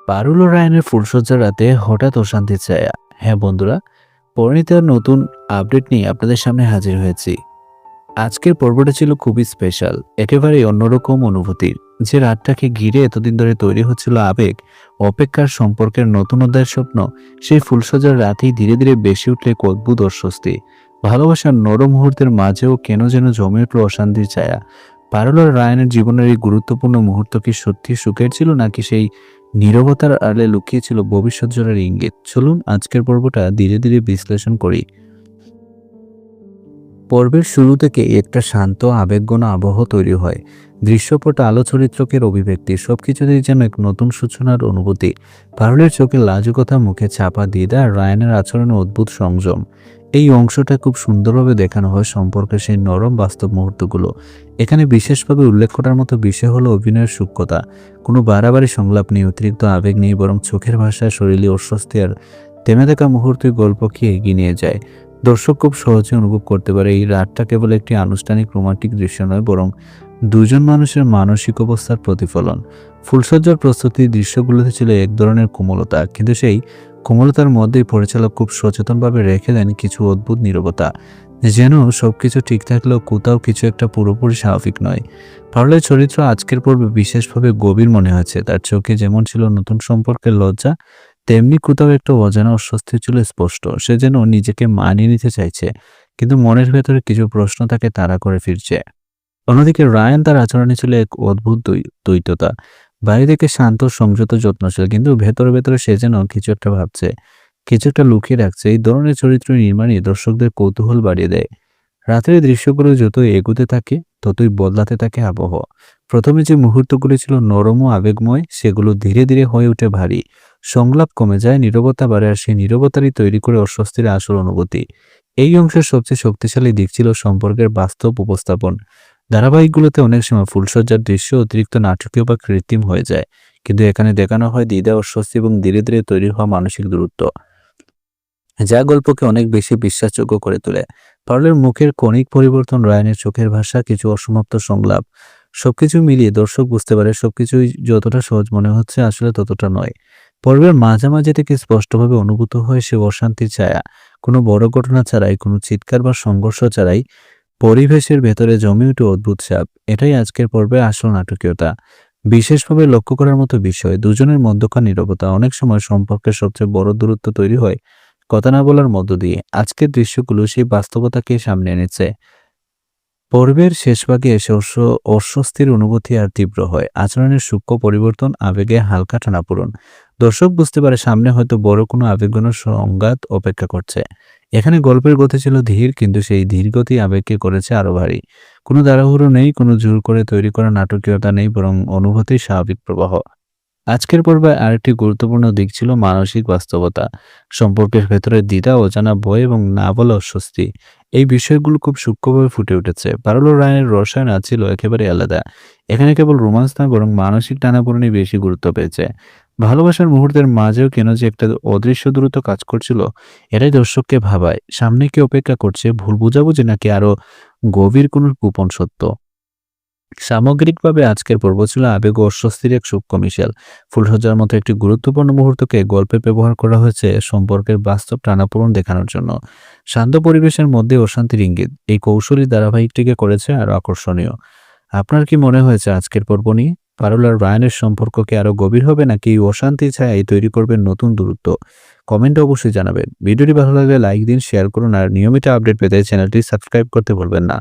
পারুল ও রায়ানের ফুলশয্যার রাতে হঠাৎ অশান্তির ছায়া। হ্যাঁ বন্ধুরা, পরিণীতার নতুন আপডেট নিয়ে আপনাদের সামনে হাজির হয়েছি। আজকের পর্বটা ছিল খুবই স্পেশাল, একেবারেই অন্যরকম অনুভূতির। যে রাতটাকে ঘিরে এতদিন ধরে তৈরি হচ্ছিল আবেগ, অপেক্ষার, সম্পর্কের নতুন অধ্যায়ের স্বপ্ন, সেই ফুলশয্যার রাতেই ধীরে ধীরে বেশি উঠলে এক অদ্ভুত অস্বস্তি। ভালোবাসার নরম মুহূর্তের মাঝেও কেন যেন জমে উঠল অশান্তির ছায়া। পারুল আর রায়ানের জীবনের এই গুরুত্বপূর্ণ মুহূর্ত কি সত্যি সুখের ছিল, নাকি সেই নীরবতার আড়ালে লুকিয়ে ছিল ভবিষ্যৎ জোড়ার ইঙ্গিত? চলুন আজকের পর্বটা ধীরে ধীরে বিশ্লেষণ করি। পর্বের শুরু থেকে একটা শান্ত আবেগঘন আবহ তৈরি হয়। দৃশ্যপট, আলো, চরিত্রকের অভিব্যক্তি সবকিছুতেই যেন এক নতুন সূচনার অনুভূতি। পারুলের চোখে লাজুকতা, মুখে চাপা দ্বিধা, আর রায়ানের আচরণে অদ্ভুত সংযম। এই অংশটা খুব সুন্দরভাবে দেখানো হয় সম্পর্কের সেই নরম বাস্তব মুহূর্তগুলো। এখানে বিশেষভাবে উল্লেখ করার মতো বিষয় হলো অভিনয়ের সূক্ষ্মতা। কোনো বাড়াবাড়ি সংলাপ নেই, অতিরিক্ত আবেগ নেই, বরং চোখের ভাষায় শরীরী অস্বস্তি আর থেমে থাকা মুহূর্তে গল্পকে এগিয়ে নিয়ে যায়। দর্শক খুব সহজে অনুভব করতে পারে এই রাতটা কেবল একটি আনুষ্ঠানিক রোমান্টিক দৃশ্য নয়, বরং দুজন মানুষের মানসিক অবস্থার প্রতিফলন। ফুলসজ্জার প্রস্তুতির দৃশ্যগুলোতে ছিল এক ধরনের কোমলতা, কিন্তু সেই কোমলতার মধ্যেই পরিচালক খুব সচেতনভাবে রেখে দেন কিছু অদ্ভুত নীরবতা। যেন সবকিছু ঠিক থাকলেও কোথাও কিছু একটা পুরোপুরি স্বাভাবিক নয়। পারুলের চরিত্র আজকের পর্বে বিশেষভাবে গভীর মনে হয়েছে। তার চোখে যেমন ছিল নতুন সম্পর্কের লজ্জা, তেমনি কোথাও একটা অজানা অস্বস্তি ছিল স্পষ্ট। সে যেন নিজেকে মানিয়ে নিতে চাইছে, কিন্তু মনের ভেতরে কিছু প্রশ্ন তাকে তাড়া করে ফিরছে। অন্যদিকে রায়ান, তার আচরণে ছিল এক অদ্ভুত দ্বৈততা। বাইরে থেকে শান্ত, সংযত, যত্নশীল, কিন্তু ভেতরে ভেতরে সে যেন কিছু একটা ভাবছে, কিছু একটা লুকিয়ে রাখছে। এই ধরনের চরিত্র নির্মাণই দর্শকদের কৌতূহল বাড়িয়ে দেয়। রাতের দৃশ্যগুলো যতই এগুতে থাকে, ততই বদলাতে থাকে আবহ। প্রথমে যে মুহূর্তগুলি ছিল নরম ও আবেগময়, সেগুলো ধীরে ধীরে হয়ে ওঠে ভারী। সংলাপ কমে যায়, নীরবতা বাড়ে, আর সেই নীরবতারই তৈরি করে অস্বস্তির আসল অনুভূতি। এই অংশের সবচেয়ে শক্তিশালী দিক ছিল সম্পর্কের বাস্তব উপস্থাপন। ধারাবাহিকগুলোতে অনেক সময় ফুলসজ্জার দৃশ্য অতিরিক্ত নাটকীয় বা কৃত্রিম হয়ে যায়, কিন্তু এখানে দেখানো হয় দ্বিধা, অস্বস্তি এবং ধীরে ধীরে তৈরি হওয়া মানসিক দূরত্ব, যা গল্পকে অনেক বেশি বিশ্বাসযোগ্য করে তোলে। পারুলের মুখের কণিক পরিবর্তন, রায়ানের চোখের ভাষা, কিছু অসমাপ্ত সংলাপ, সবকিছু মিলিয়ে দর্শক বুঝতে পারে সবকিছুই যতটা সহজ মনে হচ্ছে আসলে ততটা নয়। পর্বের মাঝামাঝি থেকে স্পষ্টভাবে অনুভূত হয় সে অশান্তির ছায়া। কোনো বড় ঘটনা ছাড়াই, কোনো চিৎকার বা সংঘর্ষ ছাড়াই পরিবেশের ভেতরে জমে উঠে অদ্ভুত চাপ। এটাই আজকের পর্বে আসল নাটকীয়তা। বিশেষভাবে লক্ষ্য করার মতো বিষয়, দুজনের মধ্যকার নীরবতা। অনেক সময় সম্পর্কের সবচেয়ে বড় দূরত্ব তৈরি হয় কথা না বলার মধ্য দিয়ে। আজকের দৃশ্যগুলো সেই বাস্তবতাকে সামনে এনেছে। পর্বের শেষভাগে এসে অস্বস্তির অনুভূতি আর তীব্র হয়। আচরণের সূক্ষ্ম পরিবর্তন, আবেগে হালকা টানাপোড়েন। দর্শক বুঝতে পারে সামনে হয়তো বড় কোনো আবেগঘন সংঘাত অপেক্ষা করছে। এখানে গল্পের গতি ছিল ধীর, কিন্তু সেই ধীর গতি আবেগকে করেছে আরো ভারী। কোনো তাড়াহুড়ো নেই, কোনো জোর করে তৈরি করা নাটকীয়তা নেই, বরং অনুভূতির স্বাভাবিক প্রবাহ। আজকের পর্বে আরেকটি গুরুত্বপূর্ণ দিক ছিল মানসিক বাস্তবতা। সম্পর্কের ভেতরে দ্বিধা, অজানা ভয় এবং না বলা অস্বস্তি। এই বিষয়গুলো খুব সূক্ষ্মভাবে ফুটে উঠেছে। পারুল ও রায়ের রসায়ন ছিল একেবারে আলাদা। এখানে কেবল রোমান্স নয়, বরং মানসিক টানাপোড়েনই বেশি গুরুত্ব পেয়েছে। ভালোবাসার মুহূর্তের মাঝেও কেন যে একটা অদৃশ্য দূরত্ব কাজ করছিল, এটাই দর্শককে ভাবায় সামনে কি অপেক্ষা করছে, ভুল বোঝাবুঝি নাকি আরো গভীর কোনো গোপন সত্য। সামগ্রিকভাবে আজকের পর্ব ছিল আবেগ ও অস্বস্তির এক সূক্ষ্ম মিশেল। ফুলসজ্জার মতো একটি গুরুত্বপূর্ণ মুহূর্তকে গল্পে ব্যবহার করা হয়েছে সম্পর্কের বাস্তব টানাপোড়েন দেখানোর জন্য। শান্ত পরিবেশের মধ্যে অশান্তির ইঙ্গিত এই কৌশলী ধারাবাহিকটিকে করেছে আরো আকর্ষণীয়। আপনার কি মনে হয়েছে আজকের পর্ব নিয়ে? পারুল আর রায়ানের সম্পর্ককে আরো গভীর হবে, নাকি অশান্তি ছায়াই তৈরি করবে নতুন দূরত্ব? কমেন্টে অবশ্যই জানাবেন। ভিডিওটি ভালো লাগলে লাইক দিন, শেয়ার করুন, আর নিয়মিত আপডেট পেতে চ্যানেলটি সাবস্ক্রাইব করতে ভুলবেন না।